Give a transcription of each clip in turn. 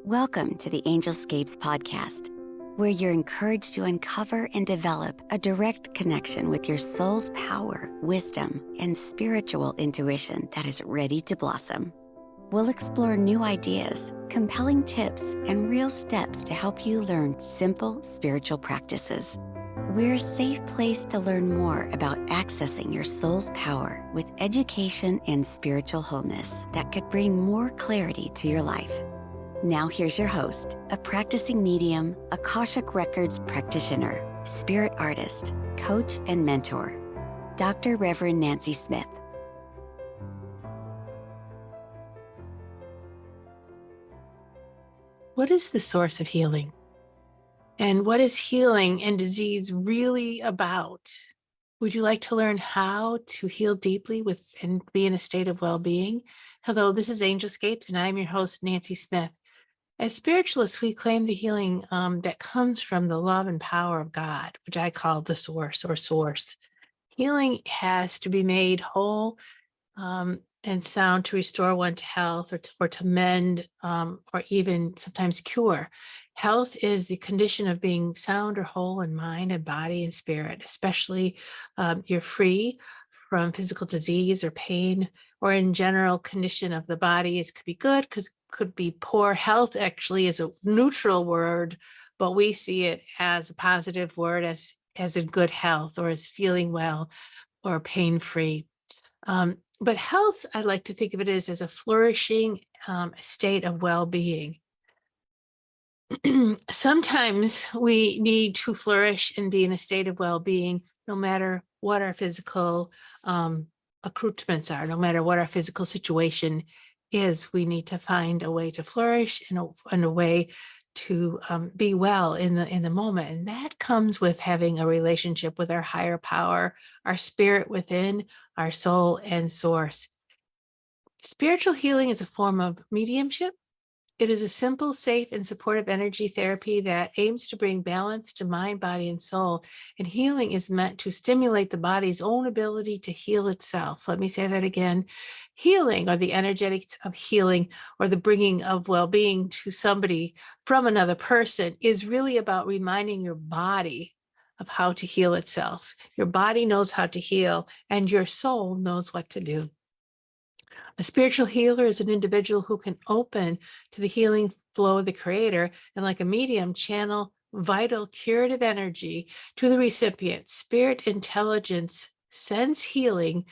Welcome to the Angelscapes podcast, where you're encouraged to uncover and develop a direct connection with your soul's power, wisdom, and spiritual intuition that is ready to blossom. We'll explore new ideas, compelling tips, and real steps to help you learn simple spiritual practices. We're a safe place to learn more about accessing your soul's power with education and spiritual wholeness that could bring more clarity to your life. Now here's your host, a practicing medium, Akashic Records practitioner, spirit artist, coach, and mentor, Dr. Reverend Nancy Smith. What is the source of healing? And what is healing and disease really about? Would you like to learn how to heal deeply and be in a state of well-being? Hello, this is Angelscapes, and I'm your host, Nancy Smith. As spiritualists, we claim the healing that comes from the love and power of God, which I call the source or source. Healing has to be made whole and sound to restore one to health or to mend or even sometimes cure. Health is the condition of being sound or whole in mind and body and spirit, especially you're free from physical disease or pain, or in general condition of the body. It could be good, could be poor. Health actually is a neutral word, but we see it as a positive word, as in good health or as feeling well or pain-free. But health, I like to think of it as a flourishing state of well-being. Sometimes we need to flourish and be in a state of well-being, no matter what our physical accoutrements are, no matter what our physical situation is. We need to find a way to flourish and a way to be well in the moment. And that comes with having a relationship with our higher power, our spirit within, our soul and source. Spiritual healing is a form of mediumship. It is a simple, safe, and supportive energy therapy that aims to bring balance to mind, body, and soul. And healing is meant to stimulate the body's own ability to heal itself. Let me say that again. Healing, or the energetics of healing, or the bringing of well-being to somebody from another person, is really about reminding your body of how to heal itself. Your body knows how to heal, and your soul knows what to do. A spiritual healer is an individual who can open to the healing flow of the creator and, like a medium, channel vital curative energy to the recipient. Spirit intelligence sends healing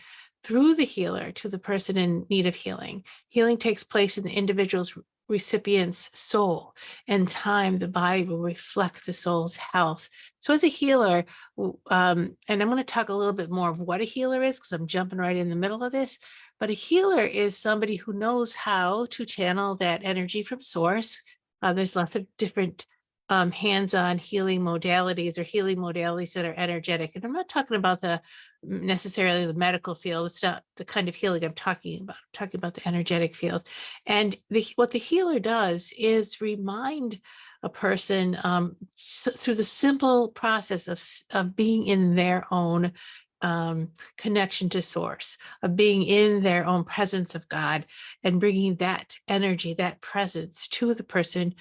through the healer to the person in need of healing. Healing takes place in the individual's recipient's soul. In time, the body will reflect the soul's health. So as a healer, and I'm going to talk a little bit more of what a healer is, because I'm jumping right in the middle of this. But a healer is somebody who knows how to channel that energy from source. There's lots of different hands-on healing modalities or healing modalities that are energetic. And I'm not talking about necessarily the medical field. It's not the kind of healing I'm talking about. I'm talking about the energetic field. And what the healer does is remind a person through the simple process of being in their own connection to source, of being in their own presence of God, and bringing that energy, that presence to the person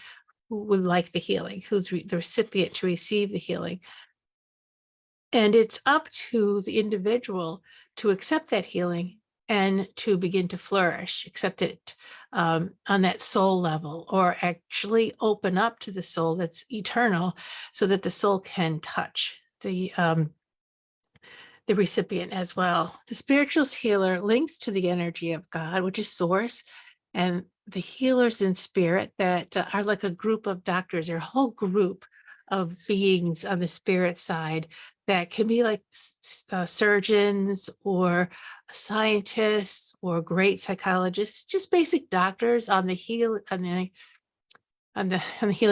who would like the healing, who's the recipient to receive the healing. And it's up to the individual to accept that healing and to begin to flourish, accept it on that soul level, or actually open up to the soul that's eternal, so that the soul can touch the recipient as well. The spiritualist healer links to the energy of God, which is source, and the healers in spirit that are like a group of doctors, or a whole group of beings on the spirit side that can be like surgeons or scientists or great psychologists, just basic doctors on the healing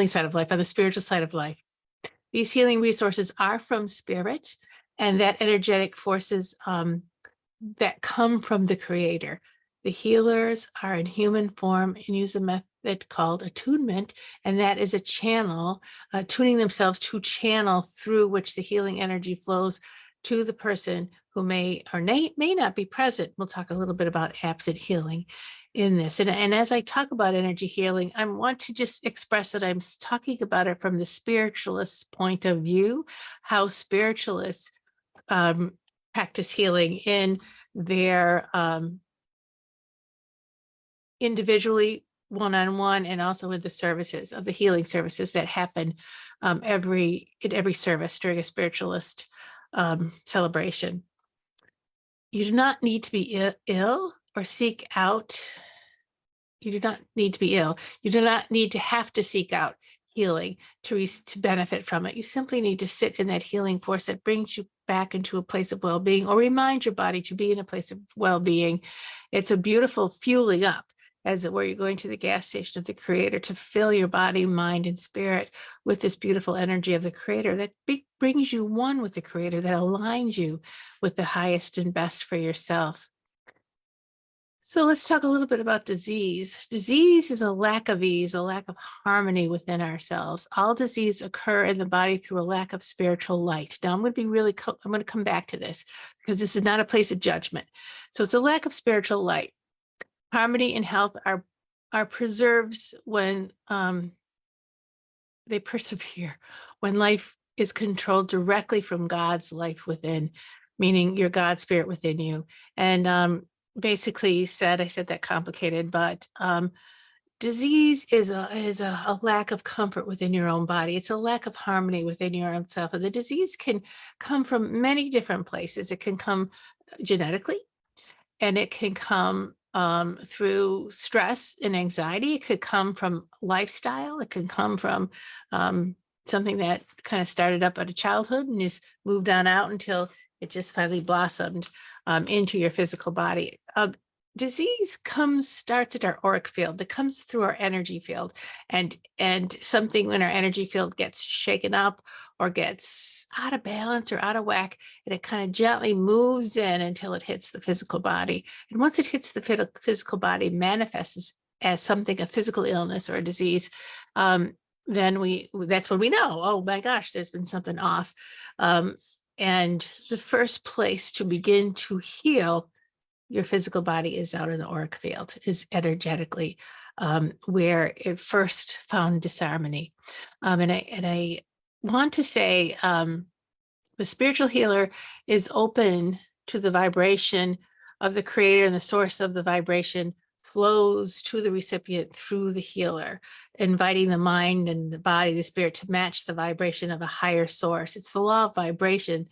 side of life, on the spiritual side of life. These healing resources are from spirit, and that energetic forces that come from the creator. The healers are in human form and use a method called attunement, and that is a channel, tuning themselves to channel through which the healing energy flows to the person who may or may not be present. We'll talk a little bit about absent healing. in this. And as I talk about energy healing, I want to just express that I'm talking about it from the spiritualist point of view, how spiritualists practice healing in their individually, one-on-one, and also with the services of the healing services that happen in every service during a spiritualist celebration. You do not need to be ill or seek out. You do not need to be ill. You do not need to have to seek out healing to benefit from it. You simply need to sit in that healing force that brings you back into a place of well-being, or remind your body to be in a place of well-being. It's a beautiful fueling up, as it were. You're going to the gas station of the Creator to fill your body, mind, and spirit with this beautiful energy of the Creator that brings you one with the Creator, that aligns you with the highest and best for yourself. So let's talk a little bit about disease. Disease is a lack of ease, a lack of harmony within ourselves. All disease occur in the body through a lack of spiritual light. Now I'm going to come back to this, because this is not a place of judgment. So it's a lack of spiritual light. Harmony and health are preserved when they persevere, when life is controlled directly from God's life within, meaning your God spirit within you. And basically I said that complicated, but disease is a lack of comfort within your own body. It's a lack of harmony within your own self. And the disease can come from many different places. It can come genetically, and it can come through stress and anxiety. It could come from lifestyle. It can come from something that kind of started up at a childhood and just moved on out until it just finally blossomed into your physical body. Disease starts at our auric field. It comes through our energy field, and something when our energy field gets shaken up or gets out of balance or out of whack, and it kind of gently moves in until it hits the physical body. And once it hits the physical body, manifests as something, a physical illness or a disease, then that's when we know, oh my gosh, there's been something off. And the first place to begin to heal your physical body is out in the auric field, is energetically, where it first found disharmony. And I want to say the spiritual healer is open to the vibration of the Creator, and the source of the vibration flows to the recipient through the healer, inviting the mind and the body, the spirit, to match the vibration of a higher source. It's the law of vibration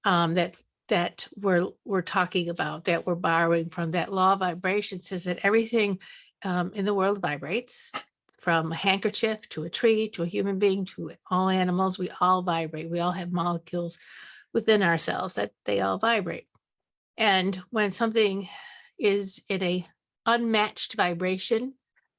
that we're talking about, that we're borrowing from. That law of vibration says that everything in the world vibrates, from a handkerchief to a tree to a human being to all animals. We all vibrate. We all have molecules within ourselves that they all vibrate. And when something is in a unmatched vibration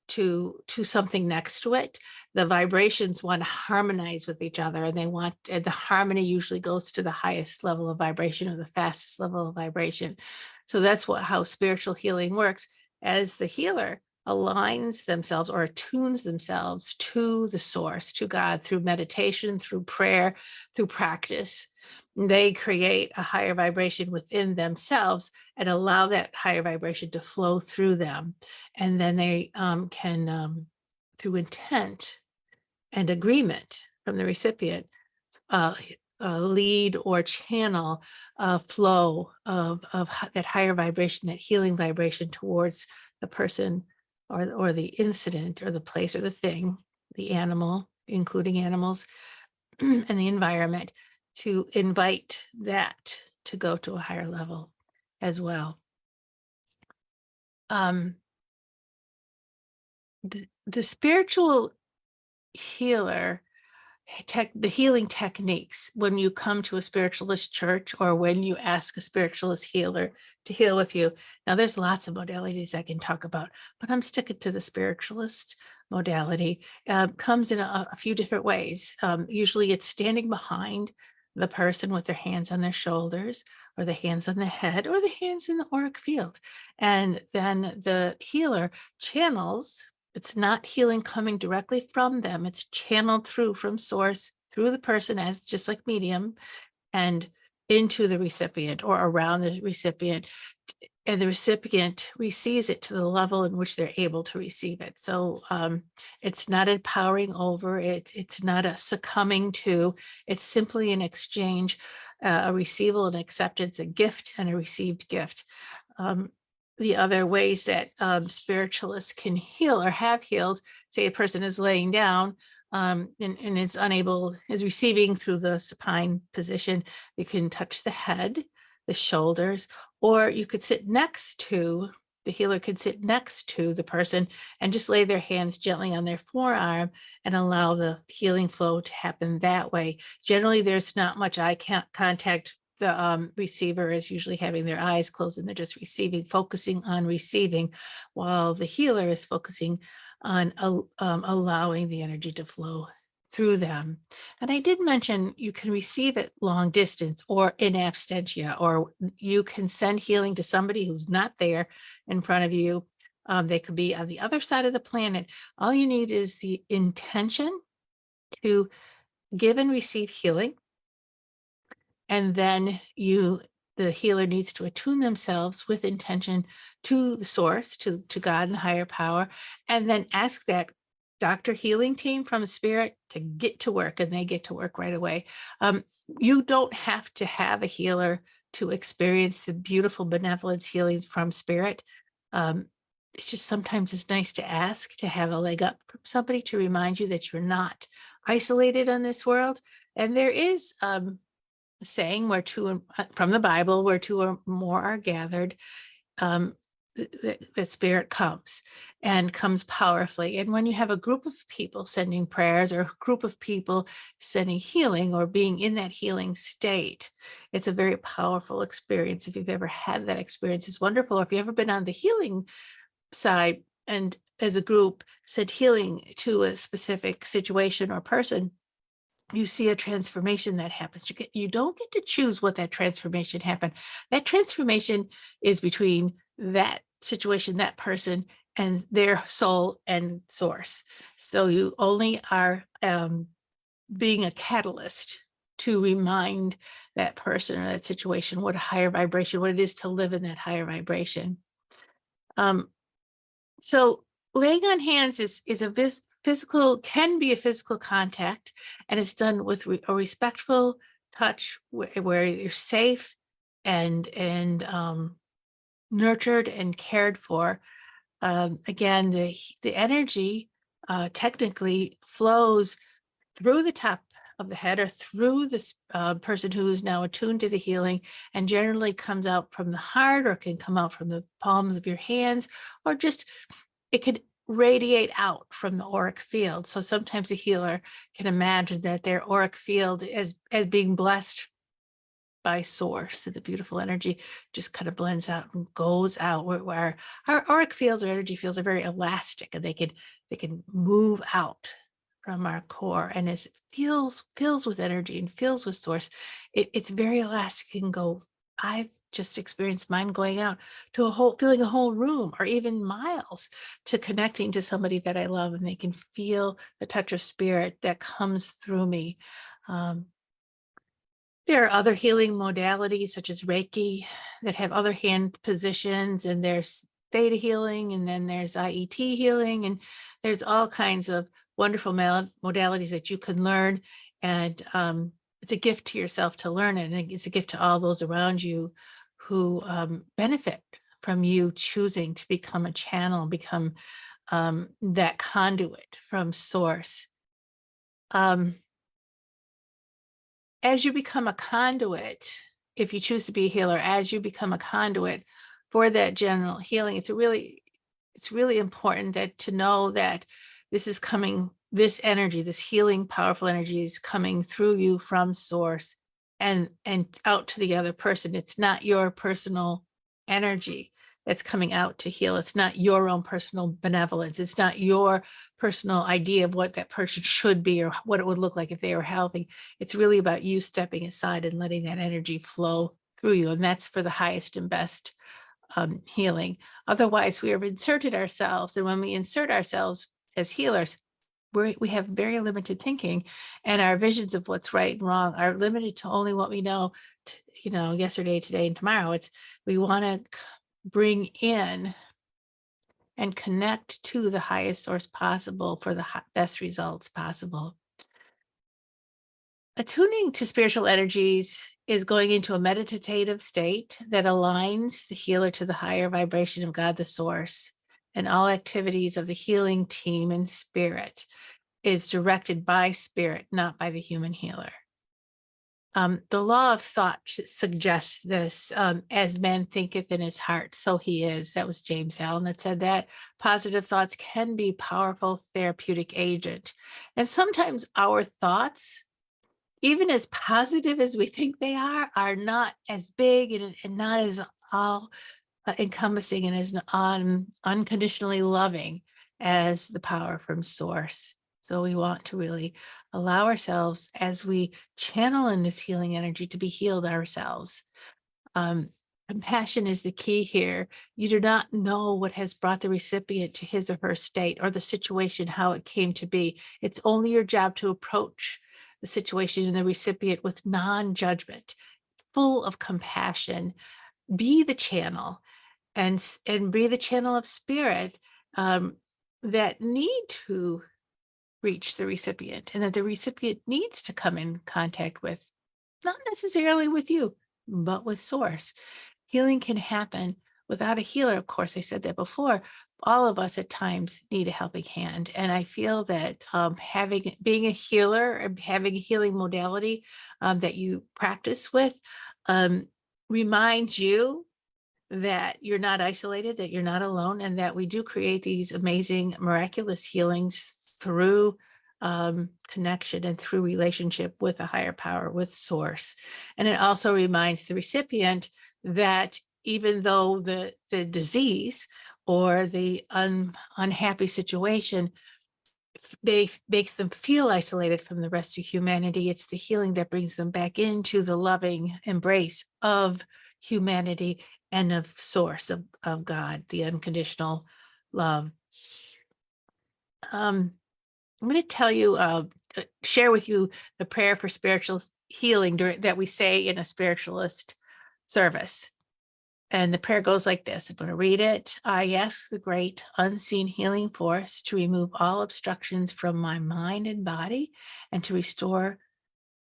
to something next to it, the vibrations want to harmonize with each other, and the harmony usually goes to the highest level of vibration, or the fastest level of vibration. So that's how spiritual healing works. As the healer aligns themselves or attunes themselves to the source, to God, through meditation, through prayer, through practice, they create a higher vibration within themselves and allow that higher vibration to flow through them. And then they can, through intent and agreement from the recipient, lead or channel a flow of that higher vibration, that healing vibration, towards the person or the incident or the place or the thing, the animal, including animals, and the environment, to invite that to go to a higher level as well. The spiritual healer, the healing techniques, when you come to a spiritualist church or when you ask a spiritualist healer to heal with you. Now, there's lots of modalities I can talk about, but I'm sticking to the spiritualist modality. Comes in a few different ways. Usually it's standing behind the person with their hands on their shoulders, or the hands on the head, or the hands in the auric field. And then the healer channels. It's not healing coming directly from them. It's channeled through from source, through the person, as just like medium, and into the recipient or around the recipient, and the recipient receives it to the level in which they're able to receive it. So it's not a powering over, it's not a succumbing to, it's simply an exchange, a receival and acceptance, a gift and a received gift. The other ways that spiritualists can heal or have healed, say a person is laying down and is unable, is receiving through the supine position, you can touch the head, the shoulders, or you could sit next to, the healer could sit next to the person and just lay their hands gently on their forearm and allow the healing flow to happen that way. Generally, there's not much eye contact. The receiver is usually having their eyes closed and they're just receiving, focusing on receiving, while the healer is focusing on allowing the energy to flow through them. And I did mention you can receive it long distance or in absentia, or you can send healing to somebody who's not there in front of you. They could be on the other side of the planet. All you need is the intention to give and receive healing. And then the healer needs to attune themselves with intention to the source, to God and the higher power, and then ask that doctor healing team from spirit to get to work, and they get to work right away. You don't have to have a healer to experience the beautiful benevolence healings from spirit. It's just sometimes it's nice to ask, to have a leg up from somebody to remind you that you're not isolated in this world. And there is saying where from the Bible, where two or more are gathered, the spirit comes and comes powerfully. And when you have a group of people sending prayers, or a group of people sending healing or being in that healing state, it's a very powerful experience. If you've ever had that experience, it's wonderful. If you've ever been on the healing side and as a group sent healing to a specific situation or person, you see a transformation that happens. You don't get to choose what that transformation happened. That transformation is between that situation, that person, and their soul and source. So you only are being a catalyst to remind that person or that situation what a higher vibration, what it is to live in that higher vibration. So laying on hands is a physical, can be a physical contact, and it's done with a respectful touch where you're safe and nurtured and cared for. Again, the energy technically flows through the top of the head or through this person who is now attuned to the healing, and generally comes out from the heart, or can come out from the palms of your hands, or just it could radiate out from the auric field. So sometimes a healer can imagine that their auric field as being blessed by source, and the beautiful energy just kind of blends out and goes out, where our auric fields or energy fields are very elastic, and they can move out from our core, and as it fills with energy and fills with source, it's very elastic and go. I've just experienced mine going out to filling a whole room, or even miles, to connecting to somebody that I love, and they can feel the touch of spirit that comes through me. There are other healing modalities such as Reiki that have other hand positions, and there's theta healing, and then there's IET healing, and there's all kinds of wonderful modalities that you can learn. And it's a gift to yourself to learn it, and it's a gift to all those around you who benefit from you choosing to become a channel, become that conduit from source. As you become a conduit, if you choose to be a healer, as you become a conduit for that general healing, it's really important to know that this is coming, this energy, this healing, powerful energy is coming through you from source and out to the other person. It's not your personal energy that's coming out to heal. It's not your own personal benevolence. It's not your personal idea of what that person should be or what it would look like if they were healthy. It's really about you stepping aside and letting that energy flow through you. And that's for the highest and best healing. Otherwise, we have inserted ourselves. And when we insert ourselves as healers, we have very limited thinking, and our visions of what's right and wrong are limited to only what we know, yesterday, today, and tomorrow. We want to bring in and connect to the highest source possible for the best results possible. Attuning to spiritual energies is going into a meditative state that aligns the healer to the higher vibration of God, the source, and all activities of the healing team in spirit is directed by spirit, not by the human healer. The law of thought suggests this, as man thinketh in his heart, so he is. That was James Allen that said that. Positive thoughts can be powerful therapeutic agent. And sometimes our thoughts, even as positive as we think they are not as big and not as all encompassing and as unconditionally loving as the power from source. So we want to really allow ourselves, as we channel in this healing energy, to be healed ourselves. Compassion is the key here. You do not know what has brought the recipient to his or her state or the situation, how it came to be. It's only your job to approach the situation and the recipient with non-judgment, full of compassion. Be the channel and be the channel of spirit that need to reach the recipient, and that the recipient needs to come in contact with, not necessarily with you, but with source. Healing can happen without a healer. Of course, I said that before. All of us at times need a helping hand. And I feel that being a healer and having a healing modality that you practice with reminds you that you're not isolated, that you're not alone, and that we do create these amazing, miraculous healings through connection and through relationship with a higher power, with source. And it also reminds the recipient that even though the disease or the unhappy situation makes them feel isolated from the rest of humanity, it's the healing that brings them back into the loving embrace of humanity and of source of God, the unconditional love. I'm going to tell you, share with you the prayer for spiritual healing that we say in a spiritualist service. And the prayer goes like this. I'm going to read it. I ask the great unseen healing force to remove all obstructions from my mind and body and to restore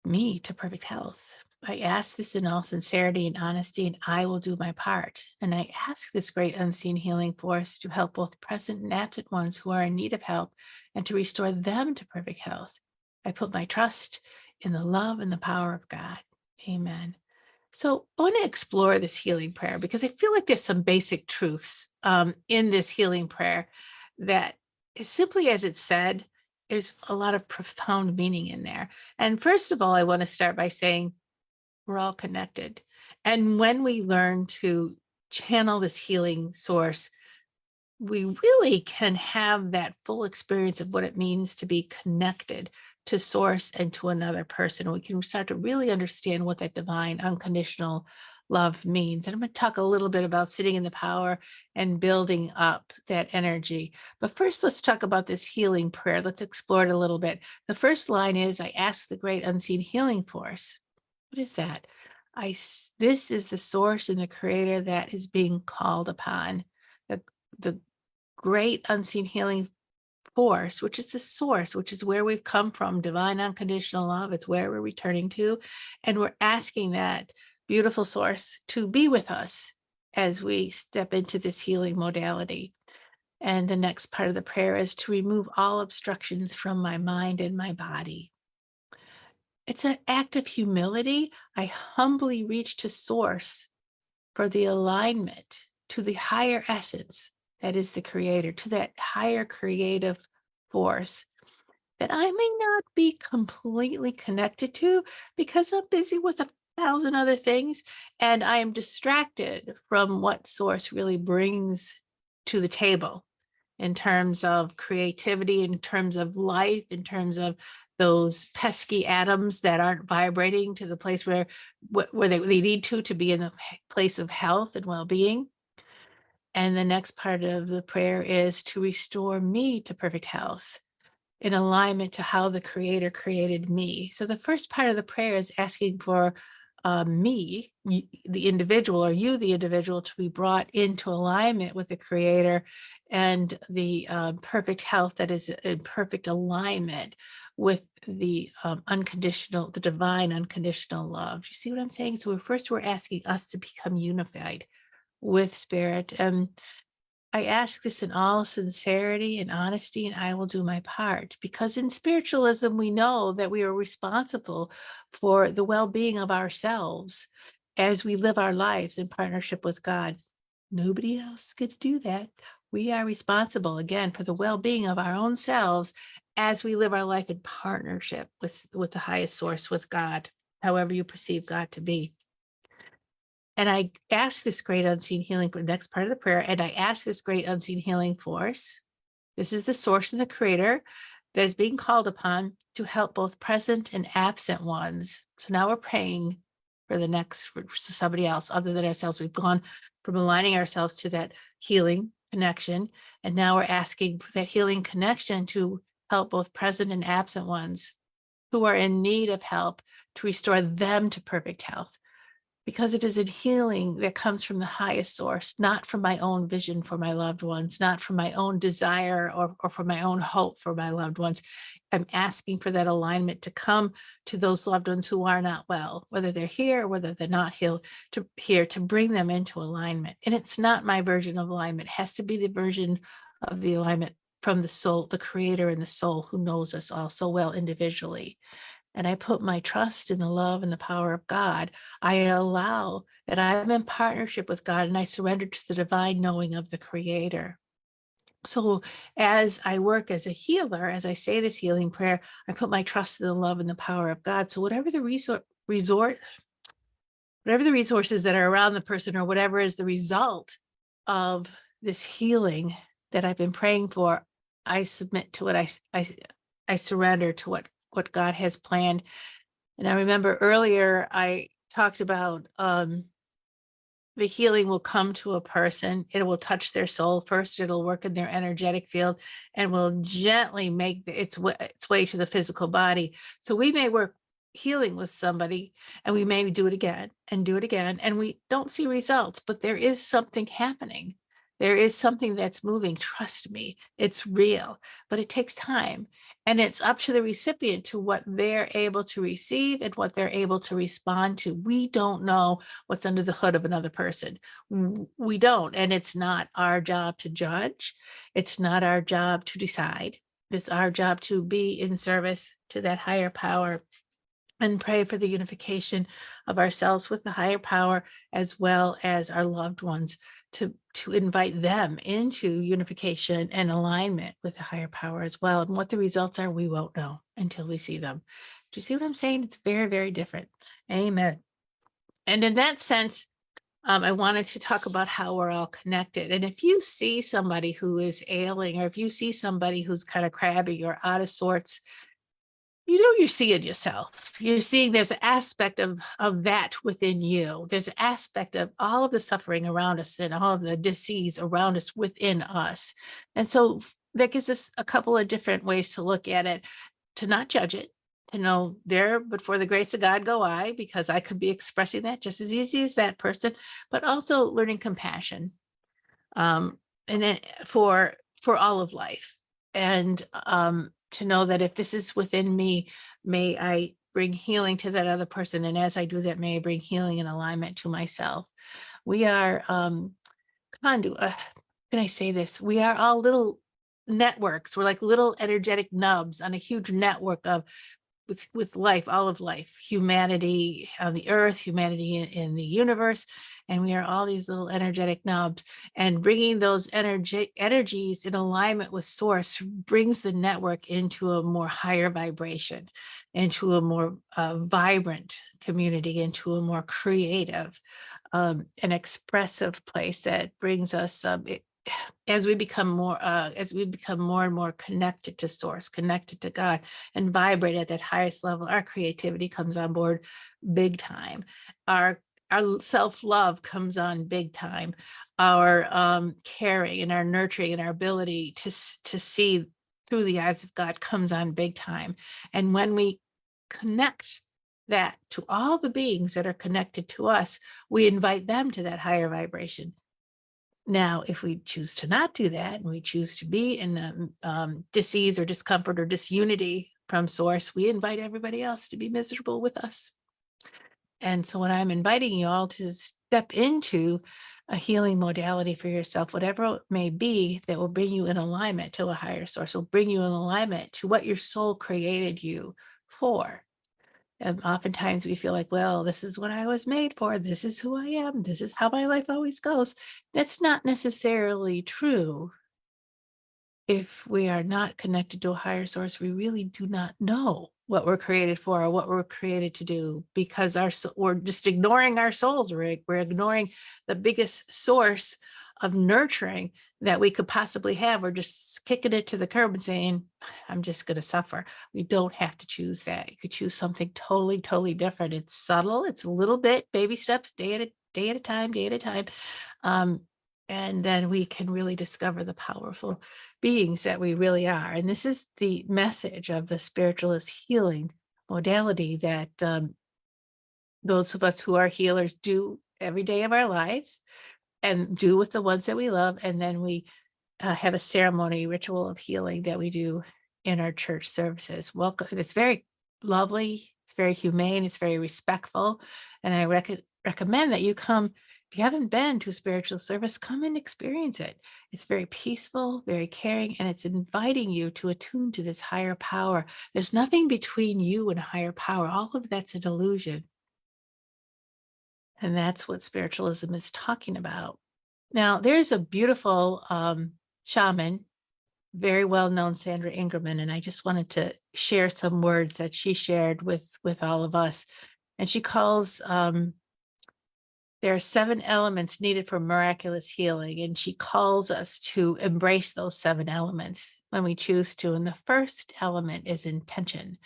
me to perfect health. I ask this in all sincerity and honesty, and I will do my part. And I ask this great unseen healing force to help both present and absent ones who are in need of help and to restore them to perfect health. I put my trust in the love and the power of God. Amen. So I want to explore this healing prayer because I feel like there's some basic truths in this healing prayer that is simply as it's said, there's a lot of profound meaning in there. And first of all, I want to start by saying we're all connected. And when we learn to channel this healing source, we really can have that full experience of what it means to be connected to source and to another person. We can start to really understand what that divine unconditional love means. And I'm going to talk a little bit about sitting in the power and building up that energy. But first, let's talk about this healing prayer. Let's explore it a little bit. The first line is, I ask the great unseen healing force. What is that? This is the source and the creator that is being called upon. The great unseen healing force, which is the source, which is where we've come from, divine unconditional love. It's where we're returning to. And we're asking that beautiful source to be with us as we step into this healing modality. And the next part of the prayer is to remove all obstructions from my mind and my body. It's an act of humility. I humbly reach to source for the alignment to the higher essence that is the creator, to that higher creative force that I may not be completely connected to because I'm busy with 1,000 other things and I am distracted from what source really brings to the table in terms of creativity, in terms of life, in terms of those pesky atoms that aren't vibrating to the place where they need to be in a place of health and well-being. And the next part of the prayer is to restore me to perfect health in alignment to how the creator created me. So the first part of the prayer is asking for the individual, or you, the individual, to be brought into alignment with the Creator and the perfect health that is in perfect alignment with the the divine unconditional love. Do you see what I'm saying? So we're asking us to become unified with Spirit. And I ask this in all sincerity and honesty, and I will do my part. Because in spiritualism, we know that we are responsible for the well-being of ourselves as we live our lives in partnership with God. Nobody else could do that. We are responsible, again, for the well-being of our own selves as we live our life in partnership with the highest source, with God, however you perceive God to be. And I ask this great unseen healing for the next part of the prayer. And I ask this great unseen healing force. This is the source and the Creator that is being called upon to help both present and absent ones. So now we're praying for the next, for somebody else other than ourselves. We've gone from aligning ourselves to that healing connection. And now we're asking for that healing connection to help both present and absent ones who are in need of help, to restore them to perfect health. Because it is a healing that comes from the highest source, not from my own vision for my loved ones, not from my own desire or from my own hope for my loved ones. I'm asking for that alignment to come to those loved ones who are not well, whether they're here or whether they're not here, to bring them into alignment. And it's not my version of alignment. It has to be the version of the alignment from the soul, the Creator and the soul who knows us all so well individually. And I put my trust in the love and the power of God. I allow that I'm in partnership with God, and I surrender to the divine knowing of the Creator. So as I work as a healer, as I say this healing prayer, I put my trust in the love and the power of God. So whatever the whatever the resources that are around the person, or whatever is the result of this healing that I've been praying for, I submit to it. I surrender to what God has planned. And I remember earlier I talked about the healing will come to a person. It will touch their soul first. It'll work in their energetic field and will gently make its way to the physical body. So we may work healing with somebody, and we may do it again and do it again, and we don't see results, but there is something happening. There is something that's moving. Trust me, it's real, but it takes time. And it's up to the recipient to what they're able to receive and what they're able to respond to. We don't know what's under the hood of another person. We don't. And it's not our job to judge. It's not our job to decide. It's our job to be in service to that higher power and pray for the unification of ourselves with the higher power, as well as our loved ones, to invite them into unification and alignment with the higher power as well. And what the results are, we won't know until we see them. Do you see what I'm saying? It's very, very different. Amen. And in that sense, I wanted to talk about how we're all connected. And if you see somebody who is ailing, or if you see somebody who's kind of crabby or out of sorts, you're seeing yourself. You're seeing there's an aspect of that within you. There's an aspect of all of the suffering around us and all of the disease around us within us. And so that gives us a couple of different ways to look at it, to not judge it, to know there, but for the grace of God go I, because I could be expressing that just as easy as that person, but also learning compassion. And then for all of life. And to know that if this is within me, may I bring healing to that other person. And as I do that, may I bring healing and alignment to myself. We are conduit. Can I say this? We are all little networks. We're like little energetic nubs on a huge network of with life, all of life, humanity on the earth, humanity in the universe. And we are all these little energetic knobs, and bringing those energies in alignment with source brings the network into a more higher vibration, into a more vibrant community, into a more creative and expressive place that brings us as we become more and more connected to source, connected to God, and vibrate at that highest level. Our creativity comes on board big time. Our self-love comes on big time. Our caring and our nurturing and our ability to see through the eyes of God comes on big time. And when we connect that to all the beings that are connected to us, we invite them to that higher vibration. Now, if we choose to not do that, and we choose to be in dis-ease or discomfort or disunity from source, we invite everybody else to be miserable with us. And so when I'm inviting you all to step into a healing modality for yourself, whatever it may be, that will bring you in alignment to a higher source, will bring you in alignment to what your soul created you for. And oftentimes we feel like, well, this is what I was made for. This is who I am. This is how my life always goes. That's not necessarily true. If we are not connected to a higher source, we really do not know what we're created for or what we're created to do, because we're just ignoring our souls. We're ignoring the biggest source of nurturing that we could possibly have. We're just kicking it to the curb and saying, I'm just going to suffer. We don't have to choose that. You could choose something totally, totally different. It's subtle. It's a little bit, baby steps, day at a time. And then we can really discover the powerful beings that we really are. And this is the message of the spiritualist healing modality that those of us who are healers do every day of our lives and do with the ones that we love. And then we have a ceremony ritual of healing that we do in our church services. Welcome. It's very lovely. It's very humane. It's very respectful. And I recommend that you come. If you haven't been to a spiritual service, come and experience it. It's very peaceful, very caring, and it's inviting you to attune to this higher power. There's nothing between you and a higher power. All of that's a delusion. And that's what spiritualism is talking about. Now, there's a beautiful shaman, very well-known, Sandra Ingerman, and I just wanted to share some words that she shared with all of us. And she calls there are 7 elements needed for miraculous healing, and she calls us to embrace those 7 elements when we choose to. And the first element is intention.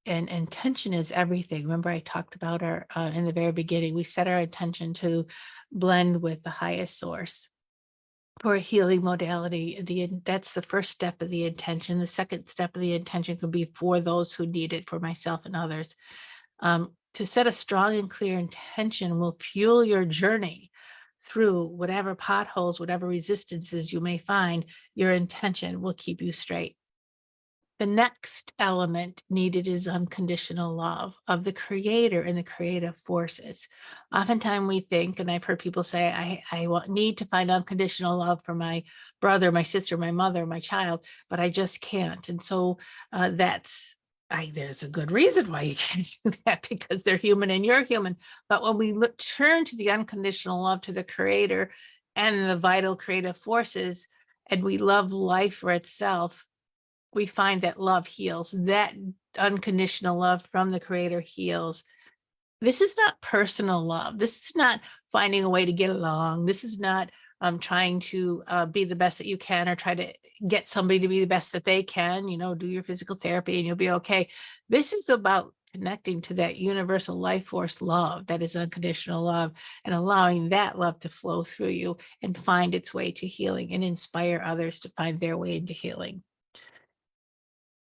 And intention is everything. Remember, I talked about our in the very beginning, we set our intention to blend with the highest source for a healing modality. That's the first step of the intention. The second step of the intention could be for those who need it, for myself and others. To set a strong and clear intention will fuel your journey through whatever potholes, whatever resistances you may find. Your intention will keep you straight. The next element needed is unconditional love of the creator and the creative forces. Oftentimes we think, and I've heard people say, I need to find unconditional love for my brother, my sister, my mother, my child, but I just can't. And so there's a good reason why you can't do that, because they're human and you're human. But when we turn to the unconditional love to the creator and the vital creative forces, and we love life for itself, we find that love heals. That unconditional love from the creator heals. This is not personal love. This is not finding a way to get along. This is not trying to be the best that you can, or try to get somebody to be the best that they can, do your physical therapy and you'll be okay. This is about connecting to that universal life force love that is unconditional love, and allowing that love to flow through you and find its way to healing and inspire others to find their way into healing.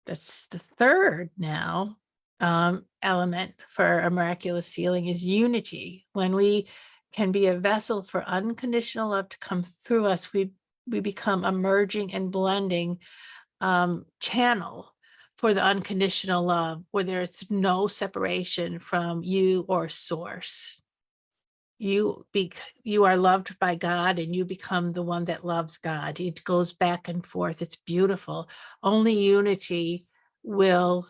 That's the third now element for a miraculous healing is unity. When we can be a vessel for unconditional love to come through us, we become a merging and blending channel for the unconditional love, where there's no separation from you or source. You are loved by God, and you become the one that loves God. It goes back and forth. It's beautiful. Only unity will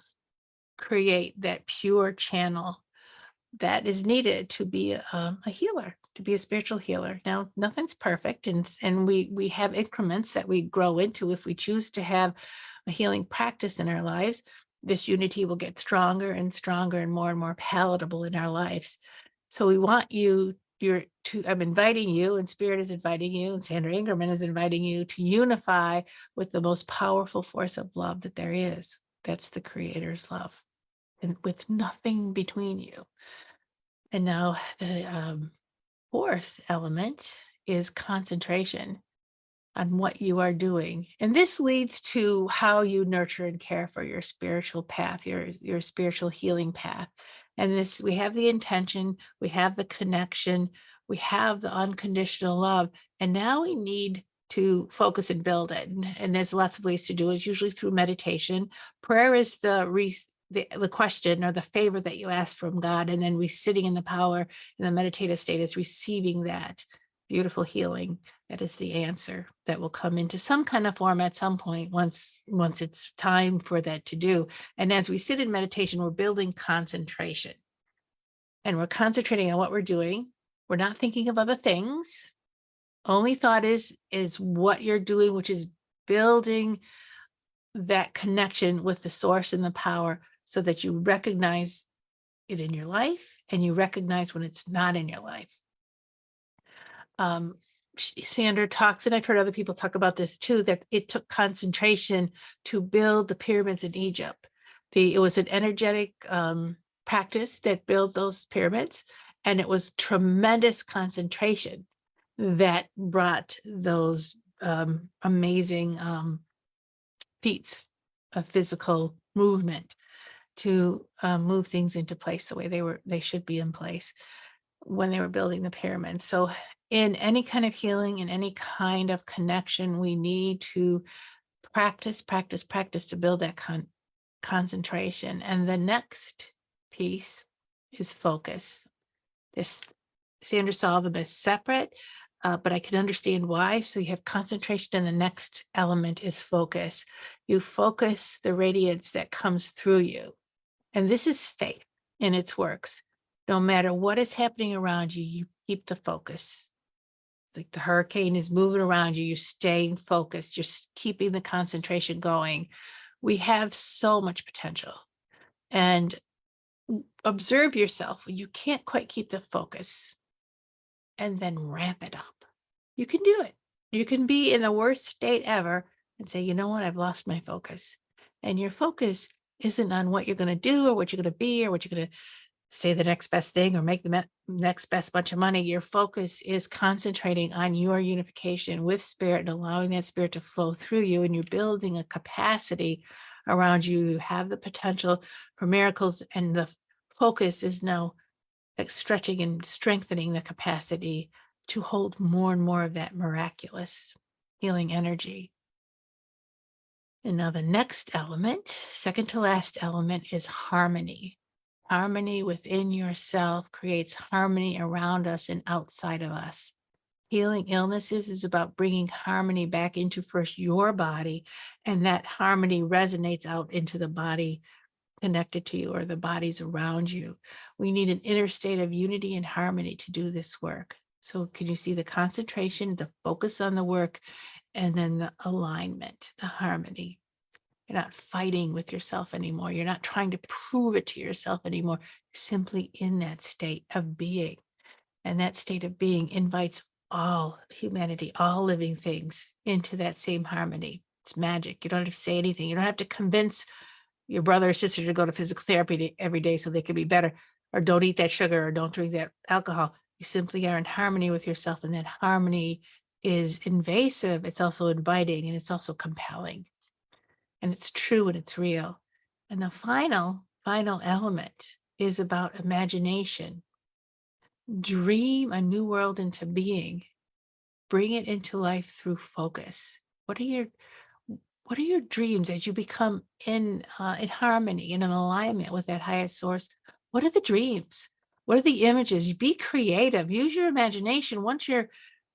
create that pure channel that is needed to be a healer, to be a spiritual healer. Now, nothing's perfect, and we have increments that we grow into. If we choose to have a healing practice in our lives, this unity will get stronger and stronger and more palatable in our lives. So we want I'm inviting you, and Spirit is inviting you, and Sandra Ingerman is inviting you to unify with the most powerful force of love that there is. That's the Creator's love, and with nothing between you. And now the fourth element is concentration on what you are doing. And this leads to how you nurture and care for your spiritual path, your spiritual healing path. And this, we have the intention, we have the connection, we have the unconditional love, and now we need to focus and build it. And there's lots of ways to do it, usually through meditation. Prayer is the question or the favor that you ask from God, and then we sitting in the power in the meditative state is receiving that beautiful healing. That is the answer that will come into some kind of form at some point once it's time for that to do. And as we sit in meditation, we're building concentration, and we're concentrating on what we're doing. We're not thinking of other things. Only thought is what you're doing, which is building that connection with the source and the power, so that you recognize it in your life and you recognize when it's not in your life. Sandra talks, and I've heard other people talk about this too, that it took concentration to build the pyramids in Egypt. It was an energetic practice that built those pyramids, and it was tremendous concentration that brought those amazing feats of physical movement to move things into place the way they should be in place when they were building the pyramids. So in any kind of healing, in any kind of connection, we need to practice to build that concentration. And the next piece is focus. Sandra saw them as separate, but I can understand why. So you have concentration, and the next element is focus. You focus the radiance that comes through you. And this is faith in its works. No matter what is happening around you, you keep the focus. Like the hurricane is moving around you, you're staying focused, you're keeping the concentration going. We have so much potential. And observe yourself when you can't quite keep the focus, and then ramp it up. You can do it. You can be in the worst state ever and say, you know what, I've lost my focus. And your focus isn't on what you're going to do or what you're going to be or what you're going to say the next best thing or make the next best bunch of money. Your focus is concentrating on your unification with spirit and allowing that spirit to flow through you. And you're building a capacity around you. You have the potential for miracles, and the focus is now stretching and strengthening the capacity to hold more and more of that miraculous healing energy. And now the next element, second to last element, is harmony. Harmony within yourself creates harmony around us and outside of us. Healing illnesses is about bringing harmony back into first your body, and that harmony resonates out into the body connected to you or the bodies around you. We need an inner state of unity and harmony to do this work. So can you see the concentration, the focus on the work, and then the alignment, the harmony? You're not fighting with yourself anymore. You're not trying to prove it to yourself anymore. You're simply in that state of being. And that state of being invites all humanity, all living things into that same harmony. It's magic. You don't have to say anything. You don't have to convince your brother or sister to go to physical therapy every day so they can be better, or don't eat that sugar, or don't drink that alcohol. You simply are in harmony with yourself, and that harmony is invasive. It's also inviting, and it's also compelling, and it's true, and it's real. And the final element is about imagination. Dream a new world into being. Bring it into life through focus. What are your dreams as you become in harmony, in an alignment with that highest source? What are the dreams? What are the images? Be creative. Use your imagination. Once you're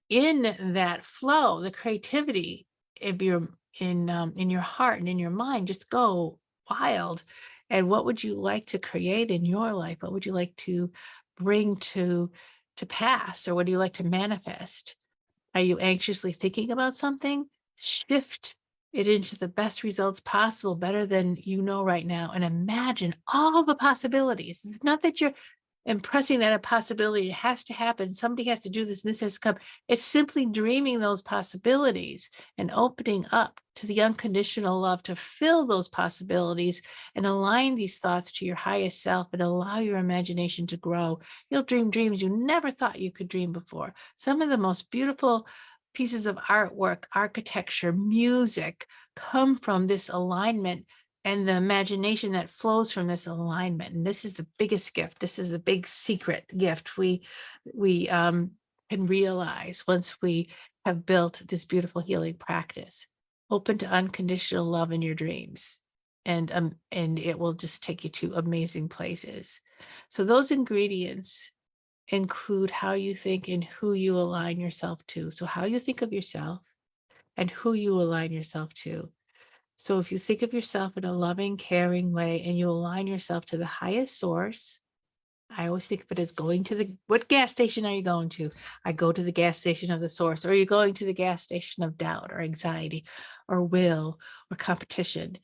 in that flow, the creativity, if you're in your heart and in your mind, just go wild. And what would you like to create in your life? What would you like to bring to pass, or what do you like to manifest? Are you anxiously thinking about something? Shift it into the best results possible, better than you know right now, and imagine all the possibilities. It's not that you're impressing that a possibility has to happen, somebody has to do this, and this has to come. It's simply dreaming those possibilities and opening up to the unconditional love to fill those possibilities and align these thoughts to your highest self and allow your imagination to grow. You'll dream dreams you never thought you could dream before. Some of the most beautiful pieces of artwork, architecture, music come from this alignment and the imagination that flows from this alignment. And this is the biggest gift. This is the big secret gift we can realize once we have built this beautiful healing practice. Open to unconditional love in your dreams, and it will just take you to amazing places. So those ingredients include how you think and who you align yourself to. So how you think of yourself and who you align yourself to. So if you think of yourself in a loving, caring way and you align yourself to the highest source, I always think of it as going to what gas station are you going to? I go to the gas station of the source. Or are you going to the gas station of doubt or anxiety or will or competition?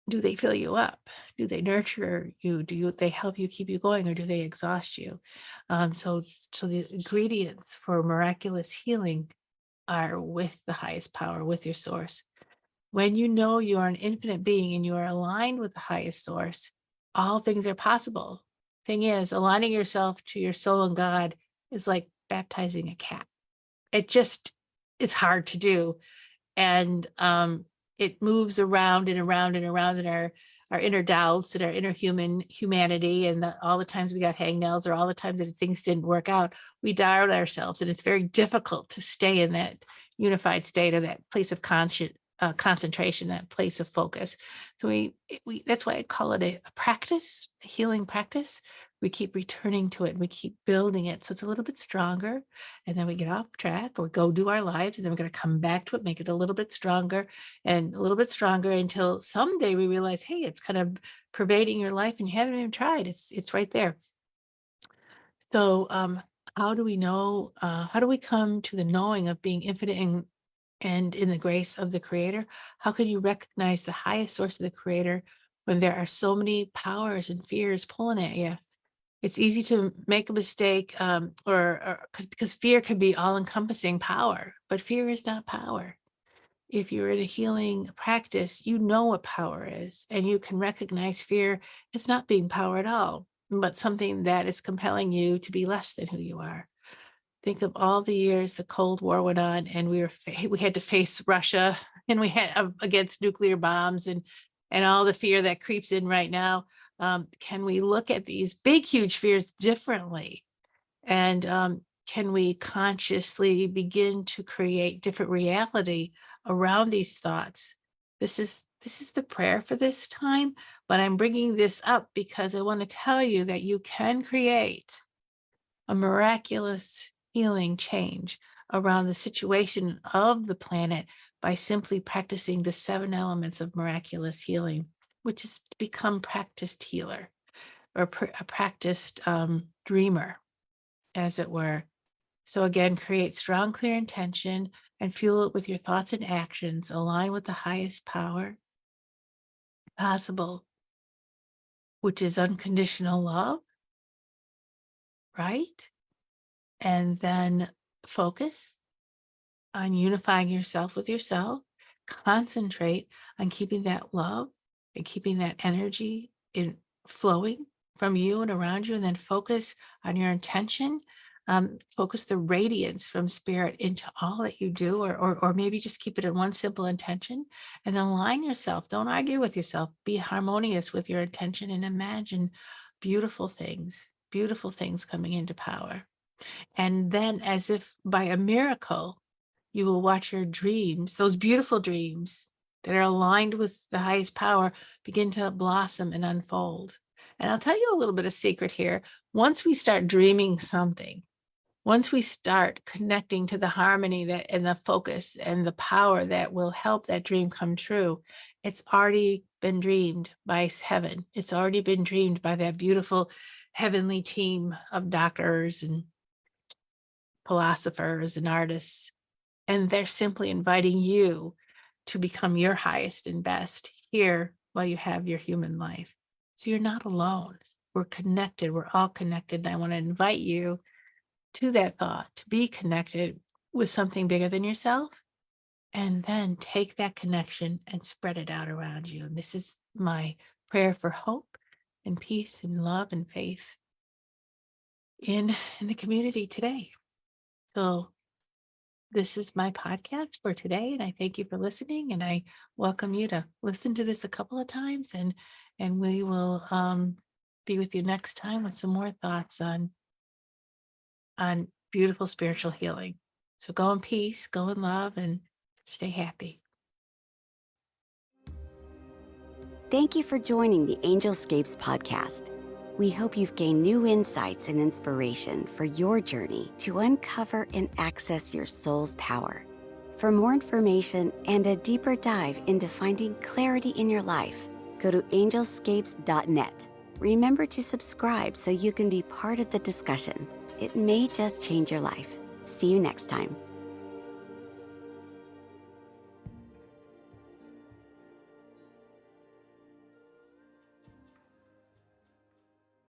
Do they fill you up? Do they nurture you? They help you keep you going, or do they exhaust you? So the ingredients for miraculous healing are with the highest power, with your source. When you know you are an infinite being and you are aligned with the highest source, all things are possible. Thing is, aligning yourself to your soul and God is like baptizing a cat. It just is hard to do. And it moves around and around and around in our inner doubts and our inner humanity, and all the times we got hangnails, or all the times that things didn't work out, we doubt ourselves, and it's very difficult to stay in that unified state or that place of concentration, that place of focus. So we that's why I call it a practice, a healing practice. We keep returning to it and we keep building it so it's a little bit stronger, and then we get off track or go do our lives, and then we're going to come back to it, make it a little bit stronger and a little bit stronger until someday we realize, hey, it's kind of pervading your life and you haven't even tried. It's right there. So how do we know, how do we come to the knowing of being infinite and in the grace of the creator? How can you recognize the highest source of the creator when there are so many powers and fears pulling at you? It's easy to make a mistake, or because fear can be all-encompassing power, but fear is not power. If you're in a healing practice, you know what power is, and you can recognize fear as not being power at all, but something that is compelling you to be less than who you are. Think of all the years the Cold War went on, and we had to face Russia, and we had against nuclear bombs, and all the fear that creeps in right now. Can we look at these big, huge fears differently? And can we consciously begin to create different reality around these thoughts? This is the prayer for this time, but I'm bringing this up because I want to tell you that you can create a miraculous healing change around the situation of the planet by simply practicing the 7 elements of miraculous healing, which is to become practiced healer, or a practiced dreamer, as it were. So again, create strong, clear intention and fuel it with your thoughts and actions. Align with the highest power possible, which is unconditional love, right? And then focus on unifying yourself with yourself. Concentrate on keeping that love and keeping that energy in flowing from you and around you, and then focus on your intention. Focus the radiance from spirit into all that you do, or maybe just keep it in one simple intention, and then align yourself. Don't argue with yourself. Be harmonious with your intention and imagine beautiful things coming into power. And then, as if by a miracle, you will watch your dreams, those beautiful dreams that are aligned with the highest power, begin to blossom and unfold. And I'll tell you a little bit of secret here. Once we start dreaming something, once we start connecting to the harmony that and the focus and the power that will help that dream come true, it's already been dreamed by heaven. It's already been dreamed by that beautiful heavenly team of doctors and philosophers and artists. And they're simply inviting you to become your highest and best here while you have your human life. So you're not alone. We're connected. We're all connected. And I want to invite you to that thought, to be connected with something bigger than yourself, and then take that connection and spread it out around you. And this is my prayer for hope and peace and love and faith in the community today. So this is my podcast for today, and I thank you for listening, and I welcome you to listen to this a couple of times, and we will be with you next time with some more thoughts on beautiful spiritual healing. So go in peace, go in love, and stay happy. Thank you for joining the Angelscapes podcast. We hope you've gained new insights and inspiration for your journey to uncover and access your soul's power. For more information and a deeper dive into finding clarity in your life, go to angelscapes.net. Remember to subscribe so you can be part of the discussion. It may just change your life. See you next time.